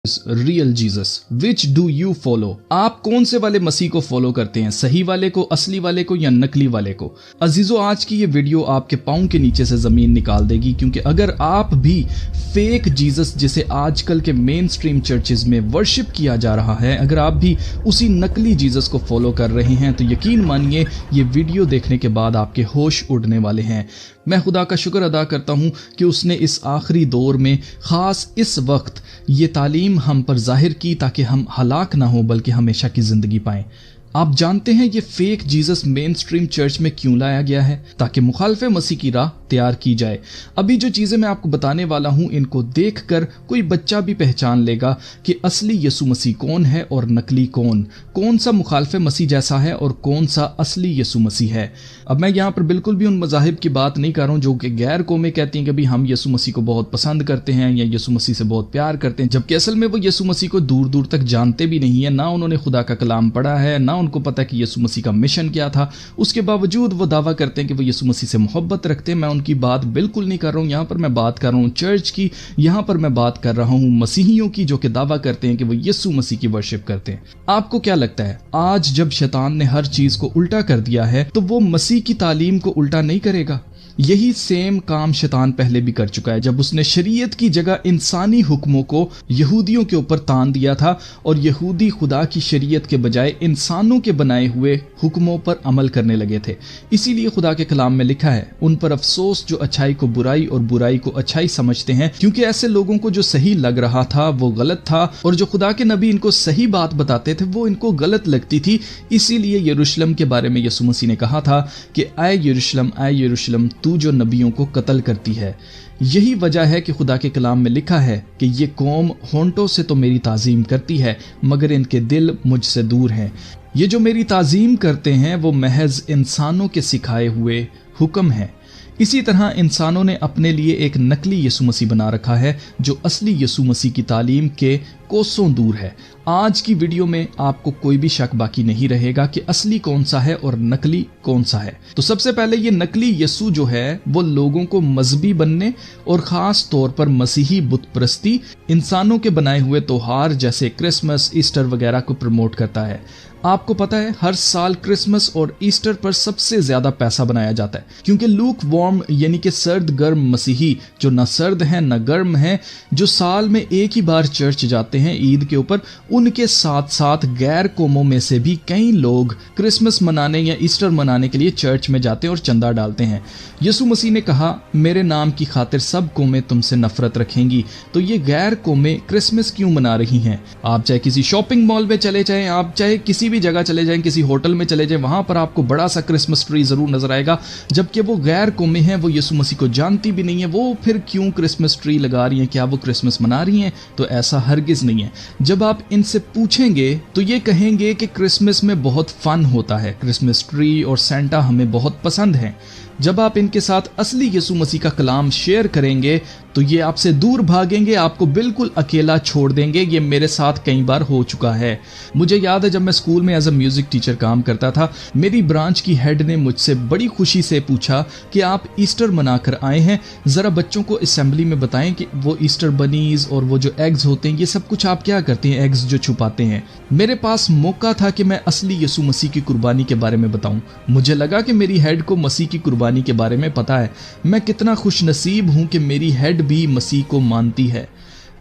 Real Jesus which do you follow. आप कौन से वाले मसीह को फॉलो करते हैं, सही वाले को, असली वाले को या नकली वाले को। अजीजो, आज की ये वीडियो आपके पाँव के नीचे से जमीन निकाल देगी, क्योंकि अगर आप भी फेक जीसस जिसे आजकल के मेन स्ट्रीम चर्चेज में वर्शिप किया जा रहा है, अगर आप भी उसी नकली जीसस को फॉलो कर रहे हैं तो यकीन मानिए ये वीडियो देखने के बाद आपके होश उड़ने वाले हैं। मैं खुदा का शुक्र अदा करता हूँ कि उसने इस आखिरी दौर में ख़ास इस वक्त ये तालीम हम पर जाहिर की ताकि हम हलाक ना हो बल्कि हमेशा की ज़िंदगी पाएं। आप जानते हैं ये fake Jesus main stream church में क्यों लाया गया है? ताकि मुखालफे मसीह की राह तैयार की जाए। अभी जो चीज़ें मैं आपको बताने वाला हूँ, इनको देखकर कोई बच्चा भी पहचान लेगा कि असली यीशु मसीह कौन है और नकली कौन सा मुखालफे मसीह जैसा है और कौन सा असली यीशु मसीह है। अब मैं यहाँ पर बिल्कुल भी उन मज़ाहिब की बात नहीं कर रहा हूँ जो कि गैर कौमें कहती हैं कि भाई हम यीशु मसीह को बहुत पसंद करते हैं या यीशु मसीह से बहुत प्यार करते हैं, जबकि असल में वो यीशु मसीह को दूर दूर तक जानते भी नहीं है, ना उन्होंने खुदा का कलाम पढ़ा है, ना उनको पता है कि यीशु मसीह का मिशन क्या था। उसके बावजूद वो दावा करते हैं कि वो यीशु मसीह से मोहब्बत रखते हैं। मैं उनकी बात बिल्कुल नहीं कर रहा हूँ, यहाँ पर मैं बात कर रहा हूँ चर्च की, यहाँ पर मैं बात कर रहा हूँ मसीहियों की जो कि दावा करते हैं कि वो यीशु मसीह की वर्शिप करते हैं। आपको क्या लगता है, आज जब शैतान ने हर चीज को उल्टा कर दिया है तो वो मसीह की तालीम को उल्टा नहीं करेगा? यही सेम काम शैतान पहले भी कर चुका है, जब उसने शरीयत की जगह इंसानी हुक्मों को यहूदियों के ऊपर तान दिया था और यहूदी खुदा की शरीयत के बजाय इंसानों के बनाए हुए हुक्मों पर अमल करने लगे थे। इसीलिए खुदा के कलाम में लिखा है, उन पर अफसोस जो अच्छाई को बुराई और बुराई को अच्छाई समझते हैं, क्योंकि ऐसे लोगों को जो सही लग रहा था वो गलत था और जो खुदा के नबी इनको सही बात बताते थे वो इनको गलत लगती थी। इसीलिए यरूशलेम के बारे में यीशु मसीह ने कहा था कि आए यरूशलेम तू जो नबियों को कत्ल करती है। यही वजह है कि खुदा के कलाम में लिखा है कि ये कौम होंठों से तो मेरी ताजीम करती है मगर इनके दिल मुझसे दूर हैं। ये जो मेरी ताजीम करते हैं वो महज इंसानों के सिखाए हुए हुक्म है। इसी तरह इंसानों ने अपने लिए एक नकली यीशु मसीह बना रखा है जो असली यीशु मसीह की तालीम के कोसों दूर है। आज की वीडियो में आपको कोई भी शक बाकी नहीं रहेगा कि असली कौन सा है और नकली कौन सा है। तो सबसे पहले ये नकली यीशु जो है वो लोगों को मजहबी बनने और खास तौर पर मसीही बुत परस्ती, इंसानों के बनाए हुए त्योहार जैसे क्रिसमस, ईस्टर वगैरह को प्रमोट करता है। आपको पता है हर साल क्रिसमस और ईस्टर पर सबसे ज्यादा पैसा बनाया जाता है, क्योंकि लूक वार्म यानी कि सर्द गर्म मसीही जो न सर्द हैं न गर्म हैं, जो साल में एक ही बार चर्च जाते हैं ईद के ऊपर, उनके साथ साथ गैर कौमों में से भी कई लोग क्रिसमस मनाने या ईस्टर मनाने के लिए चर्च में जाते हैं और चंदा डालते हैं। यीशु मसीह ने कहा, मेरे नाम की खातिर सब कौमें तुमसे नफरत रखेंगी। तो ये गैर कौमें क्रिसमस क्यों मना रही हैं? आप चाहे किसी शॉपिंग मॉल में चले जाएं, आप चाहे किसी भी जगह चले जाएं, किसी होटल में चले जाएं, वहां पर आपको बड़ा सा क्रिसमस ट्री जरूर नजर आएगा, जबकि वो गैर कौमें हैं, वो यीशु मसीह को जानती भी नहीं है। वो फिर क्यों क्रिसमस ट्री लगा रही हैं? क्या वो क्रिसमस मना रही हैं? तो ऐसा हरगिज नहीं है। जब आप इनसे पूछेंगे तो ये कहेंगे कि क्रिसमस में बहुत फन होता है, क्रिसमस ट्री और सेंटा हमें बहुत पसंद है। जब आप इनके साथ असली यीशु मसीह का कलाम शेयर करेंगे तो ये आपसे दूर भागेंगे, आपको बिल्कुल अकेला छोड़ देंगे। ये मेरे साथ कई बार हो चुका है। मुझे याद है जब मैं स्कूल में एज अ म्यूजिक टीचर काम करता था, मेरी ब्रांच की हेड ने मुझसे बड़ी खुशी से पूछा कि आप ईस्टर मनाकर आए हैं, जरा बच्चों को असेंबली में बताएं कि वो ईस्टर बनीज और वो जो एग्स होते हैं ये सब कुछ आप क्या करते हैं, एग्स जो छुपाते हैं। मेरे पास मौका था कि मैं असली यीशु मसीह की कुर्बानी के बारे में बताऊं। मुझे लगा कि मेरी हेड को मसीह की कुर्बानी के बारे में पता है। मैं कितना खुश नसीब हूं कि मेरी हेड भी मसीह को मानती है।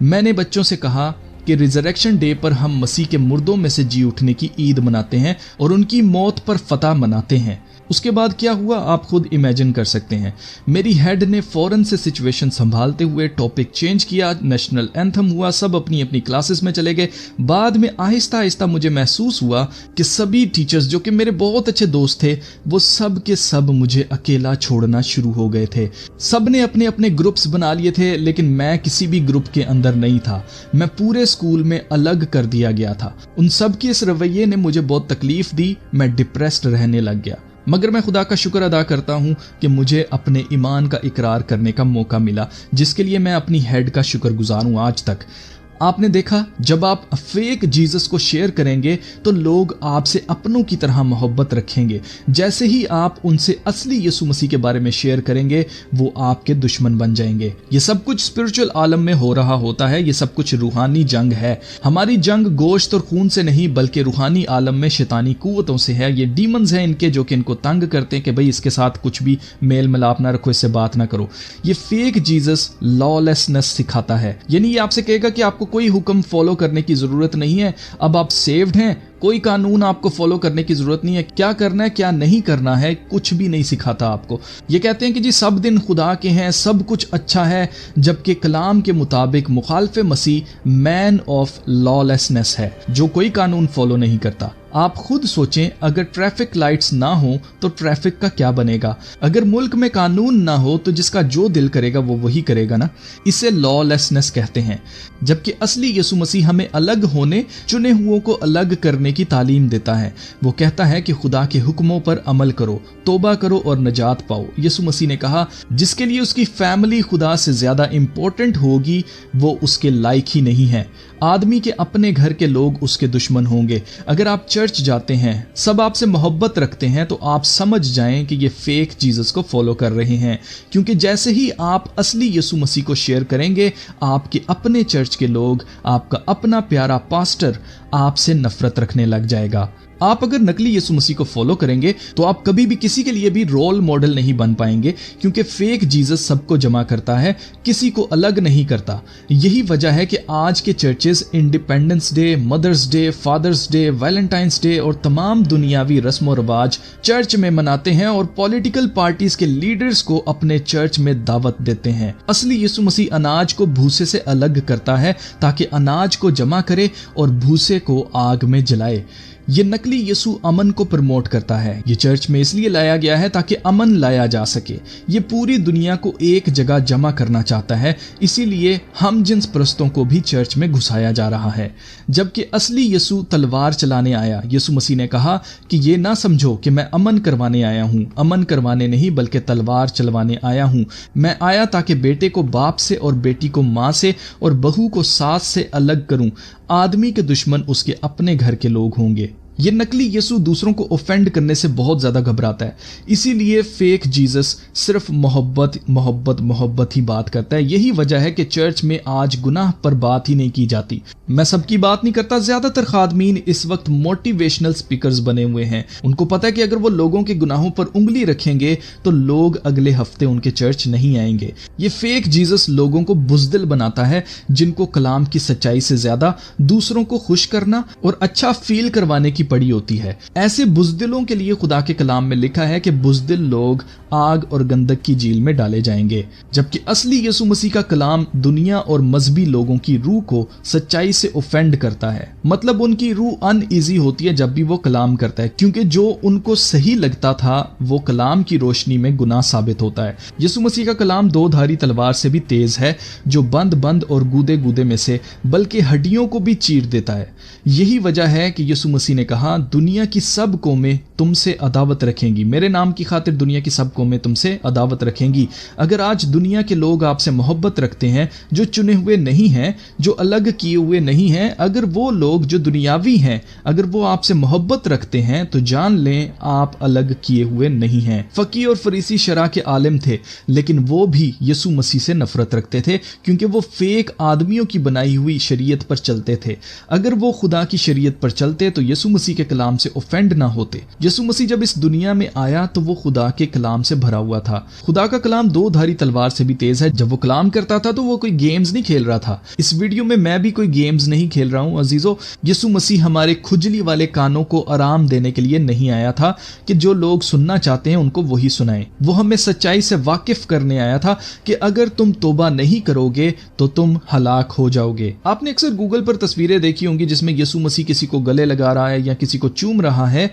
मैंने बच्चों से कहा कि रिजरेक्शन डे पर हम मसीह के मुर्दों में से जी उठने की ईद मनाते हैं और उनकी मौत पर फतह मनाते हैं। उसके बाद क्या हुआ आप खुद इमेजिन कर सकते हैं। मेरी हेड ने फौरन से सिचुएशन संभालते हुए टॉपिक चेंज किया, नेशनल एंथम हुआ, सब अपनी अपनी क्लासेस में चले गए। बाद में आहिस्ता आहिस्ता मुझे महसूस हुआ कि सभी टीचर्स जो कि मेरे बहुत अच्छे दोस्त थे, वो सब के सब मुझे अकेला छोड़ना शुरू हो गए थे। सब ने अपने अपने ग्रुप्स बना लिए थे, लेकिन मैं किसी भी ग्रुप के अंदर नहीं था। मैं पूरे स्कूल में अलग कर दिया गया था। उन सब के इस रवैये ने मुझे बहुत तकलीफ दी। मैं डिप्रेस्ड रहने लग गया। मगर मैं खुदा का शुक्र अदा करता हूँ कि मुझे अपने ईमान का इकरार करने का मौका मिला, जिसके लिए मैं अपनी हेड का शुक्रगुजार हूँ आज तक। आपने देखा, जब आप फेक जीसस को शेयर करेंगे तो लोग आपसे अपनों की तरह मोहब्बत रखेंगे। जैसे ही आप उनसे असली यीशु मसीह के बारे में शेयर करेंगे, वो आपके दुश्मन बन जाएंगे। ये सब कुछ स्पिरिचुअल आलम में हो रहा होता है। ये सब कुछ रूहानी जंग है। हमारी जंग गोश्त और खून से नहीं, बल्कि रूहानी आलम में शैतानी कुव्वतों से है। ये डीमंस हैं इनके, जो कि इनको तंग करते हैं कि भाई इसके साथ कुछ भी मेल मिलाप ना रखो, इससे बात ना करो। ये फेक जीसस लॉलेसनेस सिखाता है। यानी ये आपसे कहेगा कि आपको कोई हुक्म फॉलो करने की जरूरत नहीं है, अब आप सेव्ड हैं, कोई कानून आपको फॉलो करने की जरूरत नहीं है, क्या करना है क्या नहीं करना है कुछ भी नहीं सिखाता आपको। ये कहते हैं कि जी सब दिन खुदा के हैं, सब कुछ अच्छा है, जबकि कलाम के मुताबिक मुखालिफ मसीह मैन ऑफ लॉलेसनेस है, जो कोई कानून फॉलो नहीं करता। आप खुद सोचें, अगर ट्रैफिक लाइट्स ना हो तो ट्रैफिक का क्या बनेगा? अगर मुल्क में कानून ना हो तो जिसका जो दिल करेगा वो वही करेगा ना। इसे लॉलेसनेस कहते हैं। जबकि असली यीशु मसीह हमें अलग होने, चुने हुओं को अलग करने की तालीम देता है। वो कहता है कि खुदा के हुक्मों पर अमल करो, तौबा करो और नजात पाओ। यीशु मसीह ने कहा, जिसके लिए उसकी फैमिली खुदा से ज्यादा इंपॉर्टेंट होगी, वो उसके लायक ही नहीं है। आदमी के अपने घर के लोग उसके दुश्मन होंगे। अगर आप चर्च जाते हैं, सब आपसे मोहब्बत रखते हैं, तो आप समझ जाएं कि ये फेक जीसस को फॉलो कर रहे हैं। क्योंकि जैसे ही आप असली यीशु मसीह को शेयर करेंगे, आपके अपने चर्च के लोग, आपका अपना प्यारा पास्टर आपसे नफरत रखने लग जाएगा। आप अगर नकली यीशु मसीह को फॉलो करेंगे तो आप कभी भी किसी के लिए भी रोल मॉडल नहीं बन पाएंगे, क्योंकि फेक जीसस सबको जमा करता है, किसी को अलग नहीं करता। यही वजह है कि आज के churches independence day, mother's day, father's day, valentine's day और तमाम दुनियावी रस्म रिवाज चर्च में मनाते हैं और पॉलिटिकल पार्टीज के लीडर्स को अपने चर्च में दावत देते हैं। असली यीशु मसीह अनाज को भूसे से अलग करता है ताकि अनाज को जमा करे और भूसे को आग में जलाए। ये नकली यीशु अमन को प्रमोट करता है। ये चर्च में इसलिए लाया गया है ताकि अमन लाया जा सके। ये पूरी दुनिया को एक जगह जमा करना चाहता है, इसीलिए हम जिन्स परस्तों को भी चर्च में घुसाया जा रहा है। जबकि असली यीशु तलवार चलाने आया। यीशु मसीह ने कहा कि ये ना समझो कि मैं अमन करवाने आया हूँ, अमन करवाने नहीं बल्कि तलवार चलवाने आया हूँ। मैं आया ताकि बेटे को बाप से और बेटी को माँ से और बहू को सास से अलग करूं। आदमी के दुश्मन उसके अपने घर के लोग होंगे। ये नकली यीशु दूसरों को ऑफेंड करने से बहुत ज्यादा घबराता है, इसीलिए फेक जीसस सिर्फ मोहब्बत मोहब्बत मोहब्बत ही बात करता है। यही वजह है कि चर्च में आज गुनाह पर बात ही नहीं की जाती। मैं सबकी बात नहीं करता, ज्यादातर खादमीन इस वक्त मोटिवेशनल स्पीकर्स बने हुए हैं। उनको पता है कि अगर वो लोगों के गुनाहों पर उंगली रखेंगे तो लोग अगले हफ्ते उनके चर्च नहीं आएंगे। ये फेक जीसस लोगों को बुज़दिल बनाता है, जिनको कलाम की सच्चाई से ज्यादा दूसरों को खुश करना और अच्छा फील करवाने की पड़ी होती है। ऐसे बुज़दिलों के लिए खुदा के कलाम में लिखा है कि बुज़दिल लोग आग और गंधक की झील में डाले जाएंगे। जबकि असली यीशु मसीह का कलाम दुनिया और मजहबी लोगों की रूह को सच्चाई से ऑफेंड करता है। मतलब उनकी रूह अनईजी होती है जब भी वो कलाम करता है, क्योंकि जो उनको सही लगता था वो कलाम की रोशनी में गुनाह साबित होता है। यीशु मसीह का कलाम दो धारी तलवार से भी तेज है, जो बंद बंद और गूदे गूदे में से बल्कि हड्डियों को भी चीर देता है। यही वजह है कि यीशु मसीह ने कहा, दुनिया की सब कौमें तुमसे अदावत रखेंगी, मेरे नाम की खातिर दुनिया की सब कौमें तुमसे अदावत रखेंगी। अगर आज दुनिया के लोग आपसे मोहब्बत रखते हैं, जो चुने हुए नहीं हैं, जो अलग किए हुए नहीं हैं, अगर वो लोग जो दुनियावी हैं अगर वो आपसे मोहब्बत रखते हैं, तो जान लें आप अलग किए हुए नहीं हैं। फकीह और फरीसी शरा के आलिम थे, लेकिन वो भी यीशु मसीह से नफरत रखते थे, क्योंकि वो फेक आदमियों की बनाई हुई शरीयत पर चलते थे। अगर वो खुदा की शरीयत पर चलते तो यीशु मसीह के कलाम से ऑफेंड ना होते। यीशु मसीह जब इस दुनिया में आया तो वो खुदा के कलाम से भरा हुआ था। खुदा का कलाम दो धारी तलवार से भी तेज है। जब वो कलाम करता था तो वो कोई गेम्स नहीं खेल रहा था। इस वीडियो में मैं भी कोई गेम्स नहीं खेल रहा हूं अजीजों। यीशु मसीह हमारे खुजली वाले कानों को आराम देने के लिए नहीं आया था कि जो लोग सुनना चाहते हैं उनको वही सुनाएं। वो हमें सच्चाई से वाकिफ करने आया था कि अगर तुम तौबा नहीं करोगे तो तुम हलाक हो जाओगे। आपने अक्सर गूगल पर तस्वीरें देखी होंगी जिसमें यीशु मसीह किसी को गले लगा रहा है या किसी को चूम रहा है।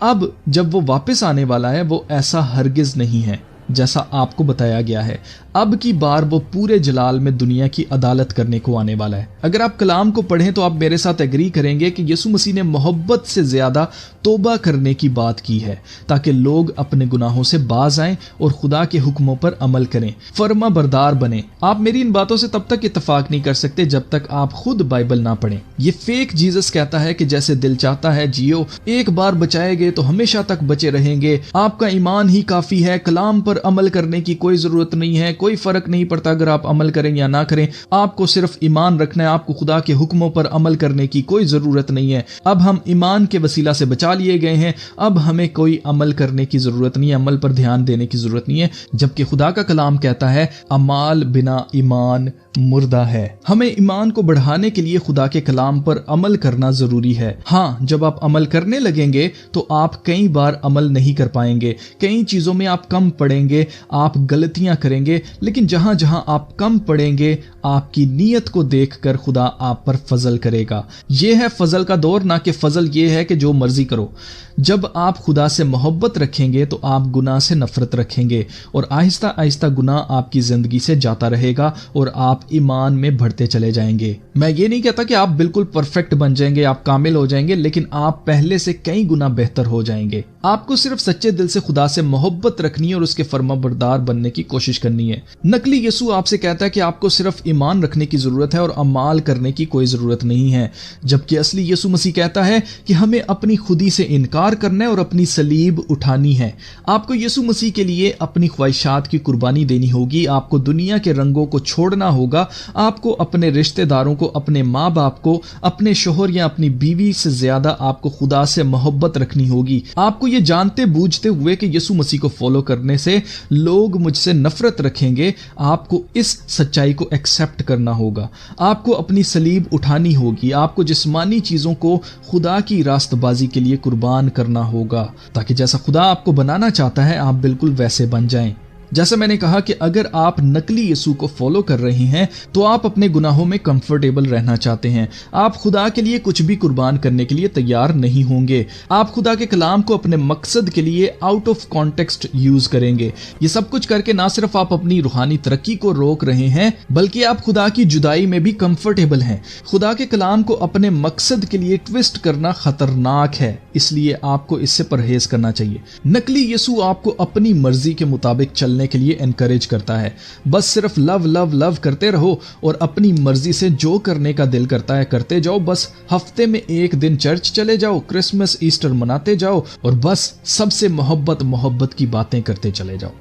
अब जब वो वापस आने वाला है वो ऐसा हरगिज नहीं है जैसा आपको बताया गया है। अब की बार वो पूरे जलाल में दुनिया की अदालत करने को आने वाला है। अगर आप कलाम को पढ़ें तो आप मेरे साथ एग्री करेंगे कि यीशु मसीह ने मोहब्बत से ज्यादा तौबा करने की बात की है ताकि लोग अपने गुनाहों से बाज आएं और खुदा के हुक्मों पर अमल करें, फर्मा बरदार बने। आप मेरी इन बातों से तब तक इत्तेफाक नहीं कर सकते जब तक आप खुद बाइबल ना पढ़ें। ये फेक जीसस कहता है कि जैसे दिल चाहता है जियो, एक बार बचाए गए तो हमेशा तक बचे रहेंगे, आपका ईमान ही काफी है, कलाम पर अमल करने की कोई जरूरत नहीं है, कोई फर्क नहीं पड़ता अगर आप अमल करें या ना करें, आपको सिर्फ ईमान रखना है, आपको खुदा के हुक्मों पर अमल करने की कोई जरूरत नहीं है। अब हम ईमान के वसीला से बचा लिए गए हैं, अब हमें कोई अमल करने की जरूरत नहीं है, अमल पर ध्यान देने की जरूरत नहीं है। जबकि खुदा का कलाम कहता है अमाल बिना ईमान मुर्दा है। हमें ईमान को बढ़ाने के लिए खुदा के कलाम पर अमल करना जरूरी है। हाँ, जब आप अमल करने लगेंगे तो आप कई बार अमल नहीं कर पाएंगे, कई चीजों में आप कम पड़ेंगे, आप गलतियां करेंगे, लेकिन जहां जहां आप कम पड़ेंगे आपकी नीयत को देखकर खुदा आप पर फजल करेगा। यह है फजल का दौर, ना कि फजल यह है कि जो मर्जी करो। जब आप खुदा से मोहब्बत रखेंगे तो आप गुनाह से नफरत रखेंगे और आहिस्ता आहिस्ता गुनाह आपकी जिंदगी से जाता रहेगा और आप ईमान में बढ़ते चले जाएंगे। मैं ये नहीं कहता कि आप बिल्कुल परफेक्ट बन जाएंगे, आप कामिल हो जाएंगे, लेकिन आप पहले से कई गुना बेहतर हो जाएंगे। आपको सिर्फ सच्चे दिल से खुदा से मोहब्बत रखनी है और उसके फर्माबरदार बनने की कोशिश करनी है। नकली यीशु आपसे कहता है कि आपको सिर्फ ईमान रखने की जरूरत है और अमाल करने की कोई जरूरत नहीं है, जबकि असली यीशु मसीह कहता है कि हमें अपनी खुदी से इनकार करना है और अपनी सलीब उठानी है। आपको यीशु मसीह के लिए अपनी ख्वाहिशात की कुर्बानी देनी होगी, आपको दुनिया के रंगों को छोड़ना होगा, आपको अपने रिश्तेदारों को, अपने माँ बाप को, अपने शोहर या अपनी बीवी से ज्यादा आपको खुदा से मोहब्बत रखनी होगी। आपको ये जानते बूझते हुए कि यीशु मसीह को फॉलो करने से लोग मुझसे नफरत रखेंगे, आपको इस सच्चाई को एक्सेप्ट करना होगा। आपको अपनी सलीब उठानी होगी, आपको जिस्मानी चीजों को खुदा की रास्तबाजी के लिए कुर्बान करना होगा ताकि जैसा खुदा आपको बनाना चाहता है आप बिल्कुल वैसे बन जाएं। जैसा मैंने कहा कि अगर आप नकली यीशु को फॉलो कर रहे हैं तो आप अपने गुनाहों में कंफर्टेबल रहना चाहते हैं, आप खुदा के लिए कुछ भी कुर्बान करने के लिए तैयार नहीं होंगे, आप खुदा के कलाम को अपने मकसद के लिए आउट ऑफ कॉन्टेक्स्ट यूज करेंगे। ये सब कुछ करके ना सिर्फ आप अपनी रूहानी तरक्की को रोक रहे हैं बल्कि आप खुदा की जुदाई में भी कंफर्टेबल हैं। खुदा के कलाम को अपने मकसद के लिए ट्विस्ट करना खतरनाक है, इसलिए आपको इससे परहेज करना चाहिए। नकली यीशु आपको अपनी मर्जी के मुताबिक चलने के लिए एनकरेज करता है, बस सिर्फ लव लव लव करते रहो और अपनी मर्जी से जो करने का दिल करता है करते जाओ, बस हफ्ते में एक दिन चर्च चले जाओ, क्रिसमस ईस्टर मनाते जाओ और बस सबसे मोहब्बत की बातें करते चले जाओ।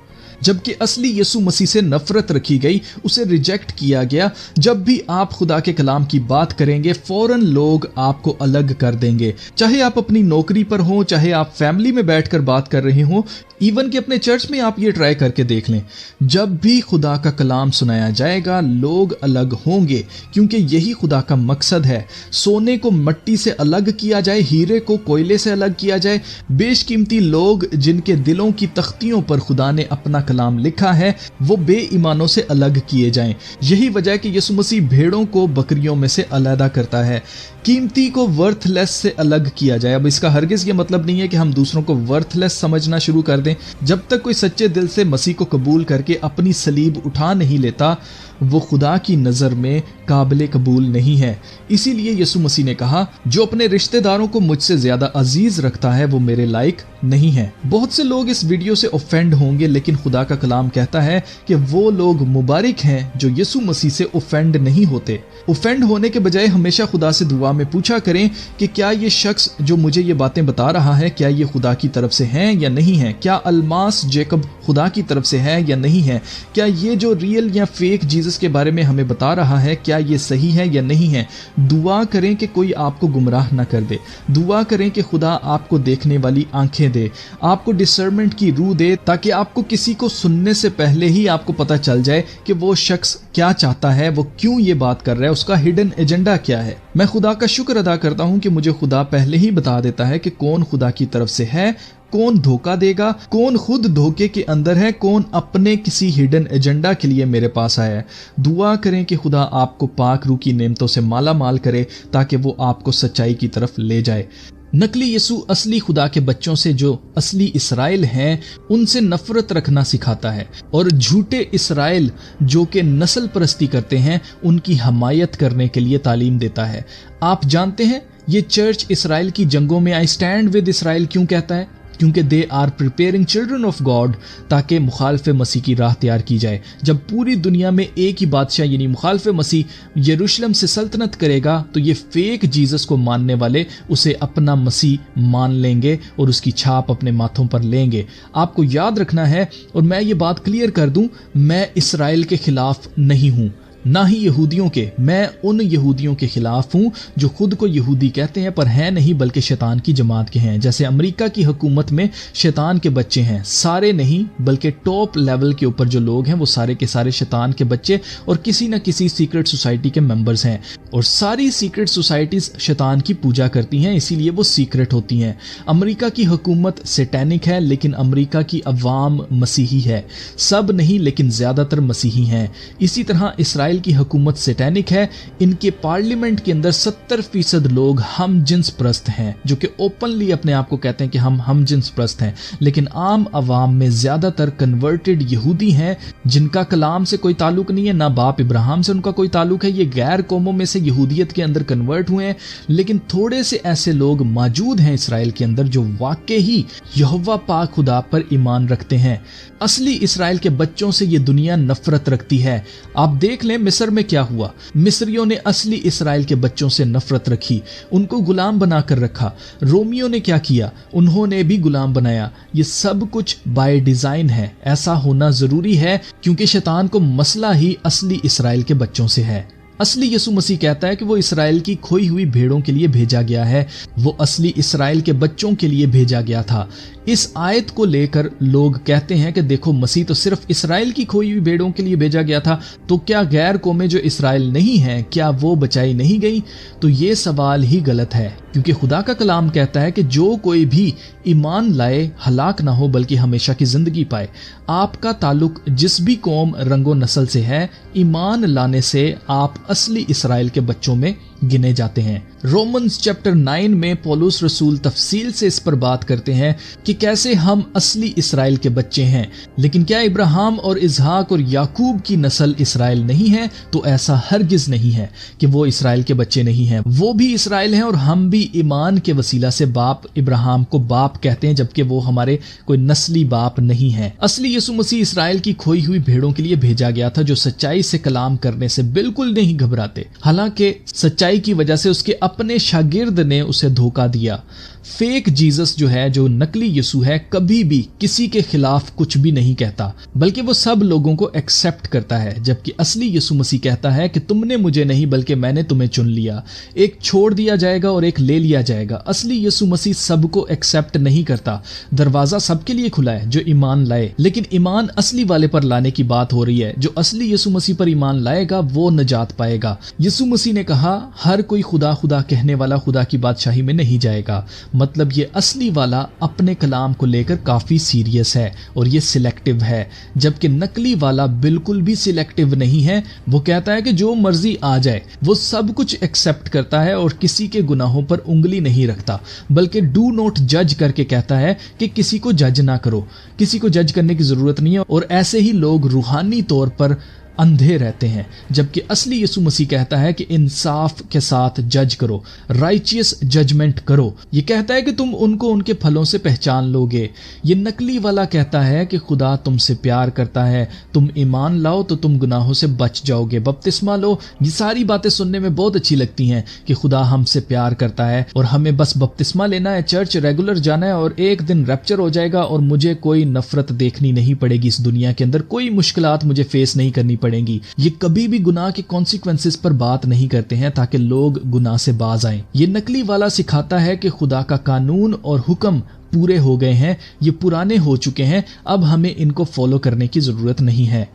जबकि असली यीशु मसीह से नफरत रखी गई, उसे रिजेक्ट किया गया। जब भी आप खुदा के कलाम की बात करेंगे फौरन लोग आपको अलग कर देंगे, चाहे आप अपनी नौकरी पर हो, चाहे आप फैमिली में बैठकर बात कर रहे हो, इवन कि अपने चर्च में आप ये ट्राई करके देख लें। जब भी खुदा का कलाम सुनाया जाएगा लोग अलग होंगे, क्योंकि यही खुदा का मकसद है। सोने को मट्टी से अलग किया जाए, हीरे को कोयले से अलग किया जाए। बेशकीमती लोग जिनके दिलों की तख्तियों पर खुदा ने अपना कलाम लिखा है वो बेईमानों से अलग किए जाएं। यही वजह है कि यीशु मसीह भेड़ों को बकरियों में से अलग करता है, कीमती को वर्थलेस से अलग किया जाए। अब इसका हरगिज ये मतलब नहीं है कि हम दूसरों को वर्थलेस समझना शुरू कर दें। जब तक कोई सच्चे दिल से मसीह को कबूल करके अपनी सलीब उठा नहीं लेता वो खुदा की नजर में काबिल कबूल नहीं है। इसीलिए यीशु मसीह ने कहा जो अपने रिश्तेदारों को मुझसे ज्यादा अजीज रखता है वो मेरे लायक नहीं है। बहुत से लोग इस वीडियो से ऑफेंड होंगे, लेकिन खुदा का कलाम कहता है कि वो लोग मुबारक हैं जो यीशु मसीह से ऑफेंड नहीं होते। ऑफेंड होने के बजाय हमेशा खुदा से दुआ में पूछा करें कि क्या ये शख्स जो मुझे ये बातें बता रहा है क्या ये खुदा की तरफ से है या नहीं है, क्या अल्मास जेकब खुदा की तरफ से है या नहीं है, क्या ये जो रियल या फेक जीसस के बारे में हमें बता रहा है क्या ये सही है या नहीं है। दुआ करें कि कोई आपको गुमराह ना कर दे, दुआ करें कि खुदा आपको देखने वाली आंखें दे, आपको डिसर्नमेंट की रूह दे, ताकि आपको किसी को सुनने से पहले ही आपको पता चल जाए कि वो शख्स क्या चाहता है, वो क्यों ये बात कर रहा है, उसका हिडन एजेंडा क्या है। मैं खुदा का शुक्र अदा करता हूं कि मुझे खुदा पहले ही बता देता है कि कौन खुदा की तरफ से है, कौन धोखा देगा, कौन खुद धोखे के अंदर है, कौन अपने किसी हिडन एजेंडा के लिए मेरे पास आया है। दुआ करें कि खुदा आपको पाक रूह की नेमतों से माला माल करे ताकि वो आपको सच्चाई की तरफ ले जाए। नकली यीशु असली खुदा के बच्चों से जो असली इसराइल हैं उनसे नफरत रखना सिखाता है और झूठे इसराइल जो कि नस्ल परस्ती करते हैं उनकी हमायत करने के लिए तालीम देता है। आप जानते हैं ये चर्च इसराइल की जंगों में आई स्टैंड विद इसराइल क्यों कहता है? क्योंकि they are preparing children of God, ताकि मुखालफे मसीह की राह तैयार की जाए। जब पूरी दुनिया में एक ही बादशाह यानी मुखालफे मसीह यरूशलेम से सल्तनत करेगा तो ये फेक जीसस को मानने वाले उसे अपना मसीह मान लेंगे और उसकी छाप अपने माथों पर लेंगे। आपको याद रखना है, और मैं ये बात क्लियर कर दूं, मैं इसराइल के खिलाफ नहीं हूं, ना ही यहूदियों के। मैं उन यहूदियों के खिलाफ हूं जो खुद को यहूदी कहते हैं पर हैं नहीं बल्कि शैतान की जमात के हैं। जैसे अमेरिका की हुकूमत में शैतान के बच्चे हैं, सारे नहीं बल्कि टॉप लेवल के ऊपर जो लोग हैं वो सारे के सारे शैतान के बच्चे और किसी न किसी सीक्रेट सोसाइटी के मेंबर्स हैं। और सारी सीक्रेट सोसाइटीज शैतान की पूजा करती हैं, इसीलिए वो सीक्रेट होती हैं। अमेरिका की हुकूमत सैटेनिक है लेकिन अमेरिका की अवाम मसीही है। सब नहीं लेकिन ज्यादातर मसीही हैं। इसी तरह इसराइल की हुकूमत सैटेनिक है। इनके पार्लियामेंट के अंदर 70% लोग हम जिन्स प्रस्त हैं, जो कि ओपनली अपने आप को कहते हैं कि हम जिन्स प्रस्त हैं। लेकिन आम अवाम में ज्यादातर कन्वर्टेड यहूदी हैं जिनका कलाम से कोई ताल्लुक नहीं है, ना बाप इब्राहिम से उनका कोई ताल्लुक है। ये गैर कौमों में से यहूदियत के अंदर कन्वर्ट हुए हैं। लेकिन थोड़े से ऐसे लोग मौजूद हैं इसराइल के अंदर जो वाकई ही यहोवा पाक खुदा पर ईमान रखते हैं। असली इसराइल के बच्चों से ये दुनिया नफरत रखती है। आप देख लें मिस्र में क्या हुआ। मिस्रियों ने असली इसराइल के बच्चों से नफरत रखी, उनको गुलाम बनाकर रखा। रोमियों ने क्या किया? उन्होंने भी गुलाम बनाया। ये सब कुछ बाय डिजाइन है, ऐसा होना जरूरी है क्योंकि शैतान को मसला ही असली इसराइल के बच्चों से है। असली यीशु मसीह कहता है कि वो इसराइल की खोई हुई भेड़ों के लिए भेजा गया है, वो असली इसराइल के बच्चों के लिए भेजा गया था। इस आयत को लेकर लोग कहते हैं कि देखो मसीह तो सिर्फ इसराइल की खोई हुई भेड़ों के लिए भेजा गया था, तो क्या गैर कौमें जो इसराइल नहीं है क्या वो बचाई नहीं गई? तो ये सवाल ही गलत है, क्योंकि खुदा का कलाम कहता है कि जो कोई भी ईमान लाए हलाक ना हो बल्कि हमेशा की जिंदगी पाए। आपका ताल्लुक जिस भी कौम रंगो नस्ल से है, ईमान लाने से आप असली इसराइल के बच्चों में गिने जाते हैं। रोमन्स चैप्टर 9 में पौलुस रसूल तफसील से इस पर बात करते हैं कि कैसे हम असली इसराइल के बच्चे हैं। लेकिन क्या इब्राहिम और इसहाक और याकूब की नस्ल इसराइल नहीं है? तो ऐसा हरगिज नहीं है कि वो इसराइल के बच्चे नहीं हैं। वो भी इसराइल हैं और हम भी ईमान के वसीला से बाप इब्राहिम को बाप कहते हैं, जबकि वो हमारे कोई नस्ली बाप नहीं है। असली यीशु मसीह इसराइल की खोई हुई भेड़ों के लिए भेजा गया था, जो सच्चाई से कलाम करने से बिल्कुल नहीं घबराते। हालांकि सच्चाई की वजह से उसके अपने शागिर्द ने उसे धोखा दिया। फेक जीसस जो है, जो नकली यीशु है, कभी भी किसी के खिलाफ कुछ भी नहीं कहता, बल्कि वो सब लोगों को एक्सेप्ट करता है। जबकि असली यीशु मसीह कहता है कि तुमने मुझे नहीं बल्कि मैंने तुम्हें चुन लिया। एक छोड़ दिया जाएगा और एक ले लिया जाएगा। असली यीशु मसीह सबको एक्सेप्ट नहीं करता। दरवाजा सबके लिए खुला है जो ईमान लाए, लेकिन ईमान असली वाले पर लाने की बात हो रही है। जो असली यीशु मसीह पर ईमान लाएगा वो नजात पाएगा। यीशु मसीह ने कहा हर कोई खुदा खुदा कहने वाला खुदा की बादशाही में नहीं जाएगा। मतलब ये असली वाला अपने कलाम को लेकर काफी सीरियस है और ये सिलेक्टिव है, जबकि नकली वाला बिल्कुल भी सिलेक्टिव नहीं है। वो कहता है कि जो मर्जी आ जाए, वो सब कुछ एक्सेप्ट करता है और किसी के गुनाहों पर उंगली नहीं रखता, बल्कि डू नॉट जज करके कहता है कि किसी को जज ना करो, किसी को जज करने की जरूरत नहीं है। और ऐसे ही लोग रूहानी तौर पर अंधे रहते हैं, जबकि असली यीशु मसीह कहता है कि इंसाफ के साथ जज करो, राइचियस जजमेंट करो। ये कहता है कि तुम उनको उनके फलों से पहचान लोगे। ये नकली वाला कहता है कि खुदा तुमसे प्यार करता है, तुम ईमान लाओ तो तुम गुनाहों से बच जाओगे, बपतिस्मा लो। ये सारी बातें सुनने में बहुत अच्छी लगती हैं कि खुदा हमसे प्यार करता है और हमें बस बपतिस्मा लेना है, चर्च रेगुलर जाना है और एक दिन रैप्चर हो जाएगा और मुझे कोई नफरत देखनी नहीं पड़ेगी इस दुनिया के अंदर, कोई मुश्किलात मुझे फेस नहीं करनी पड़ेगी। ये कभी भी गुनाह के कॉन्सिक्वेंसेस पर बात नहीं करते हैं ताकि लोग गुनाह से बाज आएं। ये नकली वाला सिखाता है कि खुदा का कानून और हुक्म पूरे हो गए हैं, ये पुराने हो चुके हैं, अब हमें इनको फॉलो करने की जरूरत नहीं है।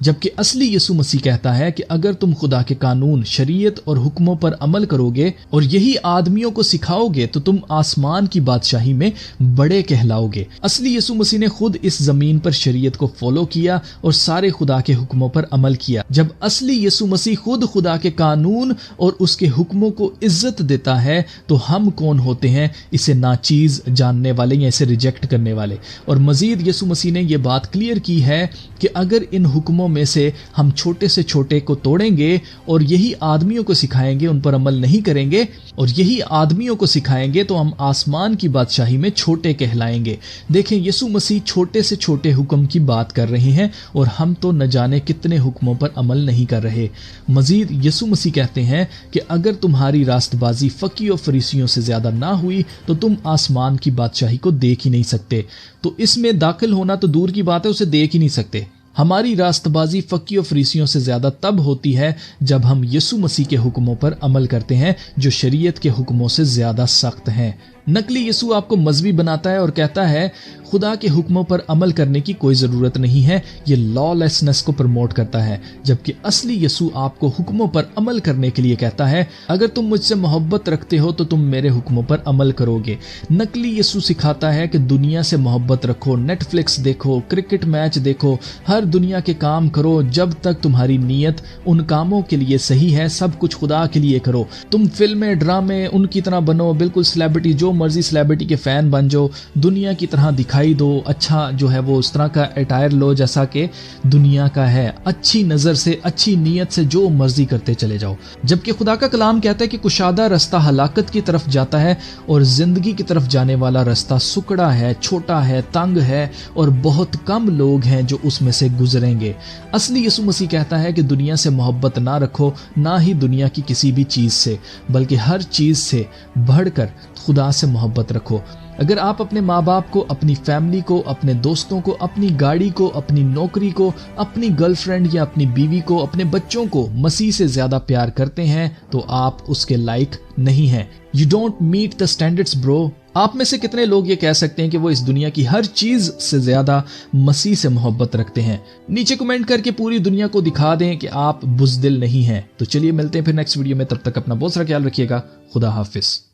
जबकि असली यीशु मसीह कहता है कि अगर तुम खुदा के कानून, शरीयत और हुक्मों पर अमल करोगे और यही आदमियों को सिखाओगे तो तुम आसमान की बादशाही में बड़े कहलाओगे। असली यीशु मसीह ने खुद इस जमीन पर शरीयत को फॉलो किया और सारे खुदा के हुक्मों पर अमल किया। जब असली यीशु मसीह खुद खुदा के कानून और उसके हुक्मों को इज्जत देता है तो हम कौन होते हैं इसे नाचीज जानने वाले या इसे रिजेक्ट करने वाले। और मजीद यीशु मसीह ने यह बात क्लियर की है कि अगर इन हुक्मों में से हम छोटे से छोटे को तोड़ेंगे और यही आदमियों को सिखाएंगे, उन पर अमल नहीं करेंगे और यही आदमियों को सिखाएंगे तो हम आसमान की बादशाही में छोटे कहलाएंगे। देखें, यीशु मसीह छोटे से छोटे हुक्म की बात कर रहे हैं और हम तो न जाने कितने हुक्मों पर अमल नहीं कर रहे। मजीद यीशु मसीह कहते हैं कि अगर तुम्हारी रास्तबाजी फकी और फरीसियों से ज्यादा ना हुई तो तुम आसमान की बादशाही को देख ही नहीं सकते। तो इसमें दाखिल होना तो दूर की बात है, उसे देख ही नहीं सकते। हमारी रास्तबाजी फकी और फरीसियों से ज्यादा तब होती है जब हम यीशु मसीह के हुक्मों पर अमल करते हैं जो शरीयत के हुक्मों से ज्यादा सख्त हैं। नकली यीशु आपको मजहबी बनाता है और कहता है खुदा के हुक्मों पर अमल करने की कोई जरूरत नहीं है, ये लॉलेसनेस को प्रमोट करता है। जबकि असली यीशु आपको हुक्मों पर अमल करने के लिए कहता है अगर तुम मुझसे मोहब्बत रखते हो तो तुम मेरे हुक्मों पर अमल करोगे। नकली यीशु सिखाता है कि दुनिया से मोहब्बत रखो, नेटफ्लिक्स देखो, क्रिकेट मैच देखो, हर दुनिया के काम करो जब तक तुम्हारी नीयत उन कामों के लिए सही है, सब कुछ खुदा के लिए करो। तुम फिल्में, ड्रामे उनकी तरह बनो, बिल्कुल सेलिब्रिटी, जो मर्जी सेलिब्रिटी के फैन बन जाओ, दुनिया की तरह दिखाई दो, अच्छा जो है वो उस तरह का अटायर लो जैसा कि दुनिया का है, अच्छी नजर से, अच्छी नीयत से जो मर्जी करते चले जाओ। जबकि खुदा का कलाम कहता है कि कुशादा रास्ता हलाकत की तरफ जाता है और जिंदगी की तरफ जाने वाला रास्ता सुकड़ा है, छोटा है, तंग है और बहुत कम लोग हैं जो उसमें से गुजरेंगे। असली यीशु मसीह कहता है कि दुनिया से मोहब्बत ना रखो, ना ही दुनिया की किसी भी चीज से, बल्कि हर चीज से बढ़कर खुदा से मोहब्बत रखो। अगर आप अपने माँ बाप को, अपनी फैमिली को, अपने दोस्तों को, अपनी गाड़ी को, अपनी नौकरी को, अपनी गर्लफ्रेंड या अपनी बीवी को, अपने बच्चों को मसीह से ज्यादा प्यार करते हैं तो आप उसके लायक नहीं हैं। You don't meet the standards bro. आप में से कितने लोग ये कह सकते हैं कि वो इस दुनिया की हर चीज से ज्यादा मसीह से मोहब्बत रखते हैं? नीचे कमेंट करके पूरी दुनिया को दिखा दें कि आप बुज़दिल नहीं हैं। तो चलिए मिलते हैं फिर नेक्स्ट वीडियो में, तब तक अपना बहुत सारा ख्याल रखिएगा। खुदा हाफिज।